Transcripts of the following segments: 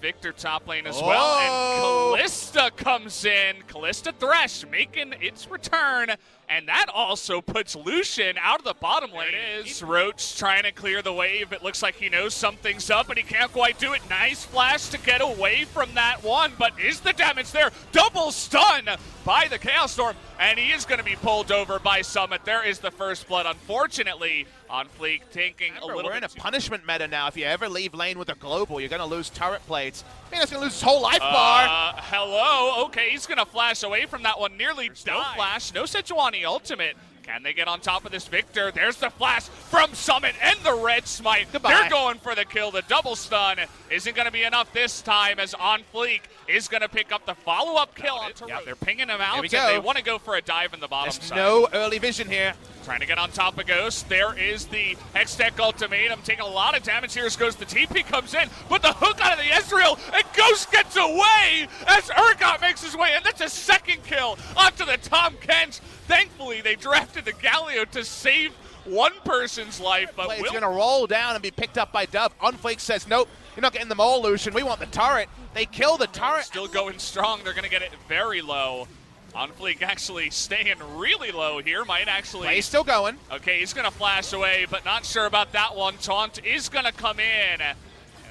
Victor top lane as well, and Kalista comes in. Kalista Thresh making its return, and that also puts Lucian out of the bottom lane. It is Roach trying to clear the wave. It looks like he knows something's up, but he can't quite do it. Nice flash to get away from that one, but is the damage there? Double stun by the Chaos Storm, and he is going to be pulled over by Summit. There is the first blood, unfortunately. On Fleek taking a little We're bit in a punishment meta now. If you ever leave lane with a global, you're going to lose turret plates. I mean, it's going to lose his whole life bar. Hello. Okay, he's going to flash away from that one. Nearly no flash. No Sejuani ultimate. Can they get on top of this Victor? There's the flash from Summit and the red smite. Goodbye. They're going for the kill. The double stun isn't going to be enough this time, as On Fleek is going to pick up the follow-up kill onto Roach. They're pinging him out, and they want to go for a dive in the bottom side. No early vision here. Trying to get on top of Ghost. There is the Hextech ultimatum. Taking a lot of damage here as Ghost. The TP comes in, but the hook out of the Ezreal, and Ghost gets away as Urgot makes his way, and that's a second kill onto the Tom Kench. Thankfully, they drafted the Galio to save one person's life, but It's going to roll down and be picked up by Dove. Unflake says, nope, you're not getting them all, Lucian. We want the turret. They kill the turret. Still going strong. They're going to get it very low. Onfleek actually staying really low here. Might actually... He's still going. Okay, he's going to flash away, but not sure about that one. Taunt is going to come in. And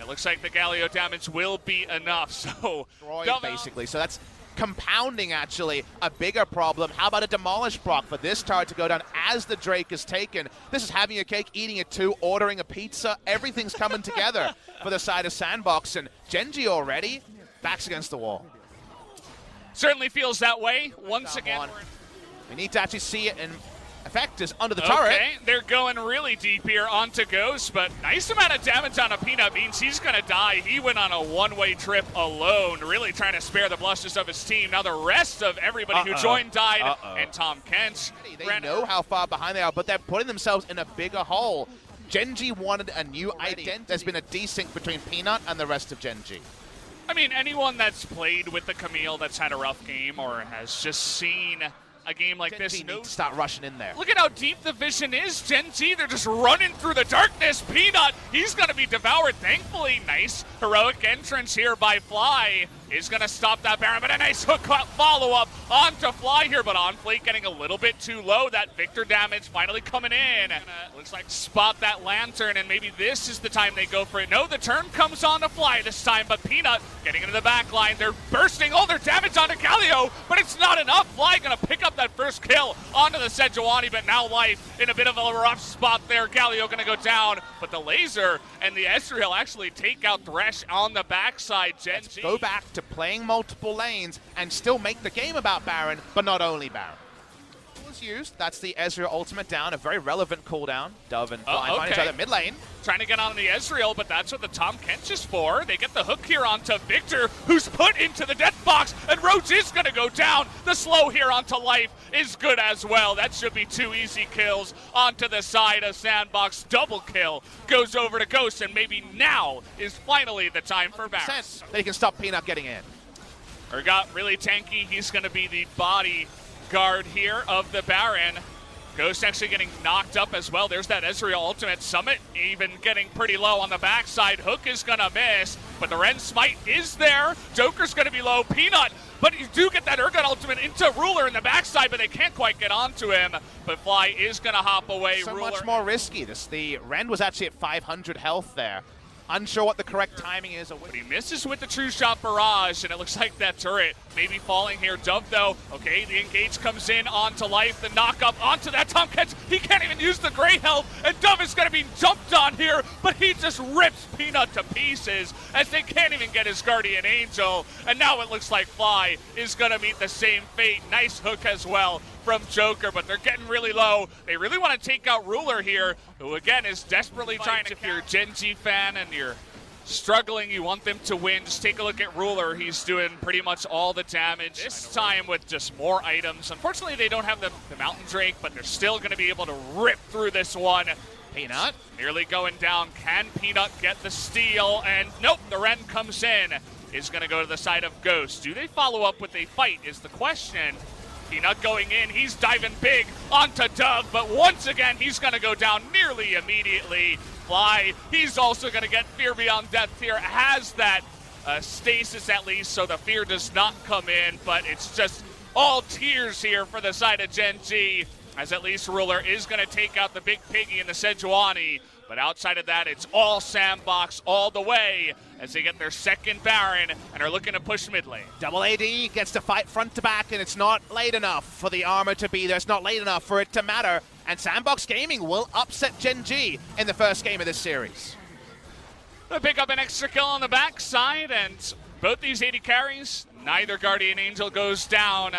it looks like the Galio damage will be enough. So, basically. So that's compounding, actually, a bigger problem. How about a Demolish proc for this turret to go down as the Drake is taken? This is having a cake, eating it too, ordering a pizza. Everything's coming together for the side of Sandbox. And Gen.G already backs against the wall. Certainly feels that way. Once again, we need to actually see it in effect is under the turret. Okay, they're going really deep here onto Ghost, but nice amount of damage on a Peanut. Means he's going to die. He went on a one-way trip alone, really trying to spare the blushes of his team. Now the rest of everybody who joined died, and Tom Kench. They know how far behind they are, but they're putting themselves in a bigger hole. Gen.G wanted a new identity. There's been a desync between Peanut and the rest of Gen.G. I mean, anyone that's played with the Camille that's had a rough game or has just seen a game like this needs to start rushing in there. Look at how deep the vision is. Gen.G, they're just running through the darkness. Peanut, he's going to be devoured. Thankfully, nice heroic entrance here by Fly is going to stop that Baron, but a nice hook follow-up onto Fly here, but Onfleek getting a little bit too low. That Victor damage finally coming in. Looks like spot that Lantern, and maybe this is the time they go for it. No, the turn comes on to Fly this time, but Peanut getting into the back line. They're bursting all their damage onto Galio, but it's not enough. Fly going to pick up that first kill onto the Sejuani, but now Life in a bit of a rough spot there. Galio going to go down, but the laser and the Ezreal actually take out Thresh on the backside. Gen.G go back to playing multiple lanes and still make the game about Baron, but not only Baron. Was used. That's the Ezreal ultimate down, a very relevant cooldown. Dove and Fly find each other mid lane. Trying to get on the Ezreal, but that's what the Tom Kench is for. They get the hook here onto Victor, who's put into the death box, and Roach is going to go down. The slow here onto Life is good as well. That should be 2 easy kills onto the side of Sandbox. Double kill goes over to Ghost, and maybe now is finally the time for Baron. They can stop Peanut getting in. Urgot really tanky. He's going to be the body guard here of the Baron. Ghost actually getting knocked up as well. There's that Ezreal ultimate. Summit even getting pretty low on the backside. Hook is gonna miss, but the Ren Smite is there. Joker's gonna be low. Peanut, but you do get that Urgot ultimate into Ruler in the backside, but they can't quite get onto him. But Fly is gonna hop away. So Ruler much more risky. The Ren was actually at 500 health there. Unsure what the correct timing is. But he misses with the True Shot Barrage, and it looks like that turret may be falling here. Dove, though, okay, the engage comes in onto Life. The knock-up onto that Tom Kench. He can't even use the Grey Health, and Dove is going to be jumped on here, but he just rips Peanut to pieces as they can't even get his Guardian Angel. And now it looks like Fly is going to meet the same fate. Nice hook as well from Joker, but they're getting really low. They really want to take out Ruler here, who again is desperately trying to. If you're a Gen.G fan and you're struggling, you want them to win, just take a look at Ruler. He's doing pretty much all the damage, this time with just more items. Unfortunately, they don't have the Mountain Drake, but they're still going to be able to rip through this one. Peanut nearly going down. Can Peanut get the steal? And nope, the Ren comes in. Is going to go to the side of Ghost. Do they follow up with a fight is the question. Peanut going in, he's diving big onto Dove, but once again, he's gonna go down nearly immediately. Fly, he's also gonna get Fear Beyond Death here, has that stasis at least, so the fear does not come in, but it's just all tears here for the side of Gen.G, as at least Ruler is going to take out the big piggy in the Sejuani. But outside of that, it's all Sandbox all the way as they get their second Baron and are looking to push mid lane. Double AD gets to fight front to back, and it's not late enough for the armor to be there. It's not late enough for it to matter. And Sandbox Gaming will upset Gen.G in the first game of this series. They'll pick up an extra kill on the backside, and both these AD carries, neither Guardian Angel goes down.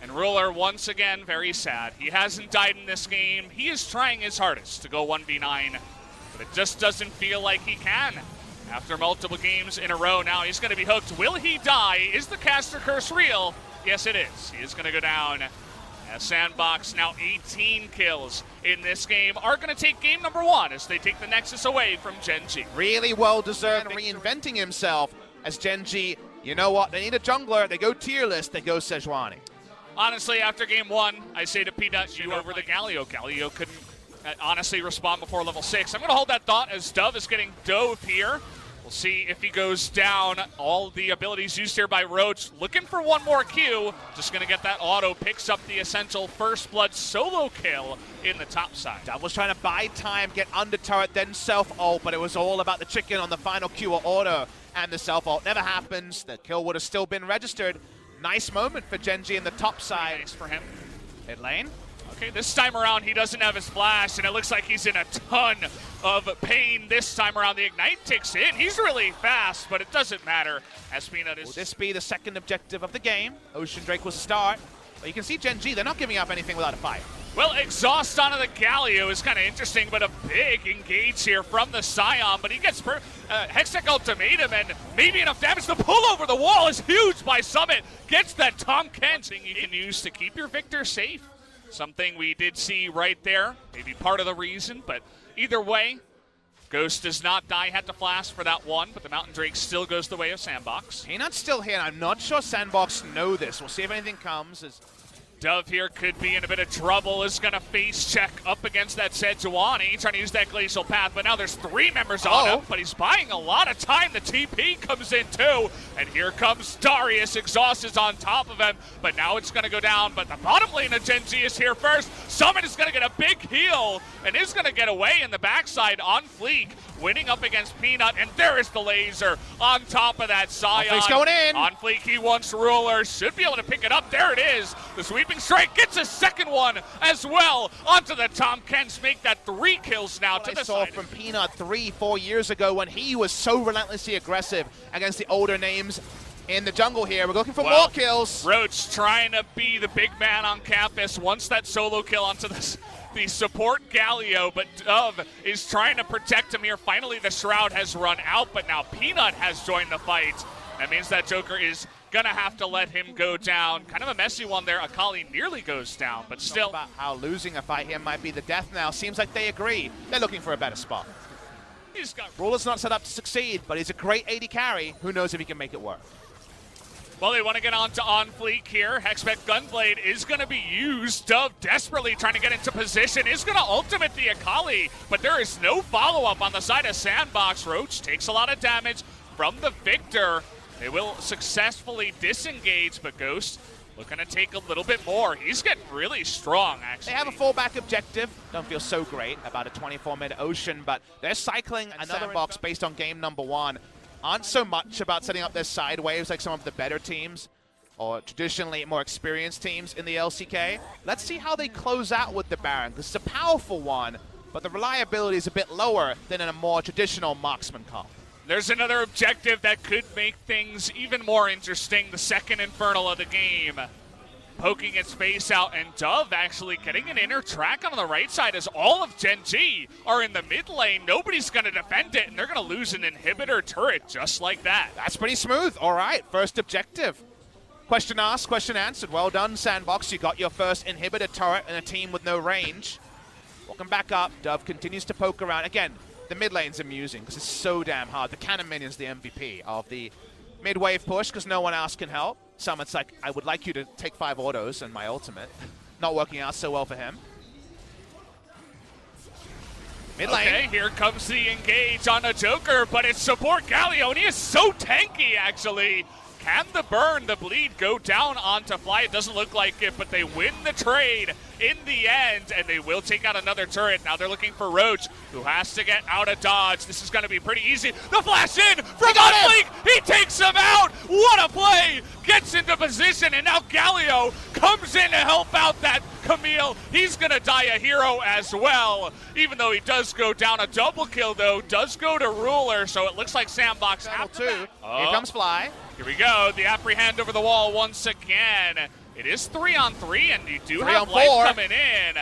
And Ruler, once again, very sad. He hasn't died in this game. He is trying his hardest to go 1v9, but it just doesn't feel like he can. After multiple games in a row, now he's going to be hooked. Will he die? Is the caster curse real? Yes, it is. He is going to go down. As Sandbox, now 18 kills in this game, are going to take game number 1 as they take the Nexus away from Gen.G. Really well-deserved reinventing himself as Gen.G. You know what? They need a jungler. They go tier list. They go Sejuani. Honestly, after game 1, I say to Peanut, you over the Galio. Galio couldn't honestly respond before level 6. I'm going to hold that thought as Dove is getting dove here. We'll see if he goes down. All the abilities used here by Roach. Looking for one more Q. Just going to get that auto. Picks up the essential first blood solo kill in the top side. Dove was trying to buy time, get under turret, then self-ult, but it was all about the chicken on the final Q or auto. And the self-ult never happens. The kill would have still been registered. Nice moment for Gen.G in the top side. Nice for him. Mid lane. Okay, this time around he doesn't have his flash, and it looks like he's in a ton of pain this time around. The Ignite ticks in. He's really fast, but it doesn't matter as Peanut is... Will this be the second objective of the game? Ocean Drake will start. But you can see Gen.G, they're not giving up anything without a fight. Well, exhaust onto the Galio is kind of interesting, but a big engage here from the Scion, but he gets Hextech Ultimatum, and maybe enough damage. The pull over the wall is huge by Summit. Gets that Tom Kent thing you can use to keep your Victor safe. Something we did see right there, maybe part of the reason, but either way, Ghost does not die, had to flash for that one, but the Mountain Drake still goes the way of Sandbox. Peanut's still here, and I'm not sure Sandbox know this. We'll see if anything comes. Dove here could be in a bit of trouble, is going to face check up against that Sejuani, trying to use that Glacial Path, but now there's 3 members on him, but he's buying a lot of time. The TP comes in too, and here comes Darius. Exhaust is on top of him, but now it's going to go down, but the bottom lane of Gen.G is here first. Summit is going to get a big heal, and is going to get away in the backside on Fleek, winning up against Peanut, and there is the laser on top of that Scion. Fleek's going in. On Fleek, he wants Ruler, should be able to pick it up. There it is. The sweeping strike gets a second one as well onto the Tom Kents, make that 3 kills now to the saw side. From Peanut 3-4 years ago when he was so relentlessly aggressive against the older names in the jungle here. We're looking for more kills. Roach trying to be the big man on campus, wants that solo kill onto the support Galio, but Dove is trying to protect him here. Finally, the Shroud has run out, but now Peanut has joined the fight. That means that Joker is gonna have to let him go down. Kind of a messy one there. Akali nearly goes down, but still. About how losing a fight here might be the death now. Seems like they agree. They're looking for a better spot. Ruler's not set up to succeed, but he's a great AD carry. Who knows if he can make it work? Well, they want to get on to Fleek here. Hexpect Gunblade is going to be used. Dove desperately trying to get into position. Is going to ultimate the Akali, but there is no follow-up on the side of Sandbox. Roach takes a lot of damage from the Victor. They will successfully disengage, but Ghost looking to take a little bit more. He's getting really strong, actually. They have a fallback objective. Don't feel so great about a 24-mid Ocean, but they're cycling another Sandbox based on game number 1. Aren't so much about setting up their side waves like some of the better teams or traditionally more experienced teams in the LCK. Let's see how they close out with the Baron. This is a powerful one, but the reliability is a bit lower than in a more traditional marksman comp. There's another objective that could make things even more interesting. The second Infernal of the game. Poking its face out, and Dove actually getting an inner track on the right side as all of Gen.G are in the mid lane. Nobody's going to defend it, and they're going to lose an inhibitor turret just like that. That's pretty smooth. All right, first objective. Question asked, question answered. Well done, Sandbox. You got your first inhibitor turret in a team with no range. Welcome back up. Dove continues to poke around. Again, the mid lane's amusing because it's so damn hard. The cannon minion's the MVP of the mid-wave push because no one else can help. Summit's like, I would like you to take 5 autos and my ultimate. Not working out so well for him. Mid lane. Okay, here comes the engage on a Joker, but it's support Galio, and he is so tanky, actually. Can the burn, the bleed go down onto Fly? It doesn't look like it, but they win the trade in the end, and they will take out another turret. Now they're looking for Roach, who has to get out of dodge. This is going to be pretty easy. The flash in from Unfleek. He takes him out. What a play. Gets into position, and now Galio comes in to help out that Camille. He's going to die a hero as well. Even though he does go down, a double kill, though, does go to Ruler, so it looks like Sandbox Level have 2. Here comes Fly. Here we go, the apprehend over the wall once again. It is 3-on-3, and you do have life coming in.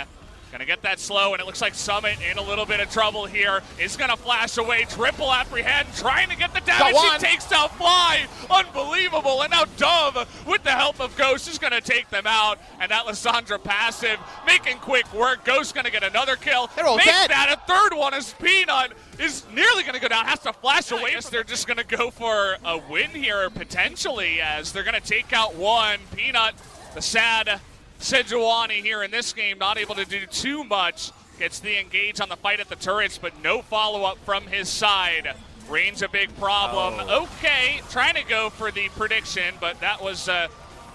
Gonna get that slow, and it looks like Summit in a little bit of trouble here. Is gonna flash away, triple apprehend, trying to get the damage. He takes down Fly, unbelievable. And now Dove, with the help of Ghost, is gonna take them out. And that Lissandra passive, making quick work. Ghost gonna get another kill. They're all Make dead. that a third one as Peanut is nearly gonna go down, has to flash away. Yes, they're just gonna go for a win here, potentially, as they're gonna take out one. Peanut, the sad Sejuani here in this game, not able to do too much. Gets the engage on the fight at the turrets, but no follow-up from his side. Rain's a big problem. Okay, trying to go for the prediction, but that was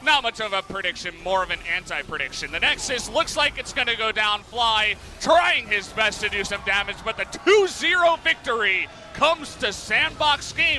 not much of a prediction, more of an anti-prediction. The Nexus looks like it's going to go down. Fly trying his best to do some damage, but the 2-0 victory comes to Sandbox game.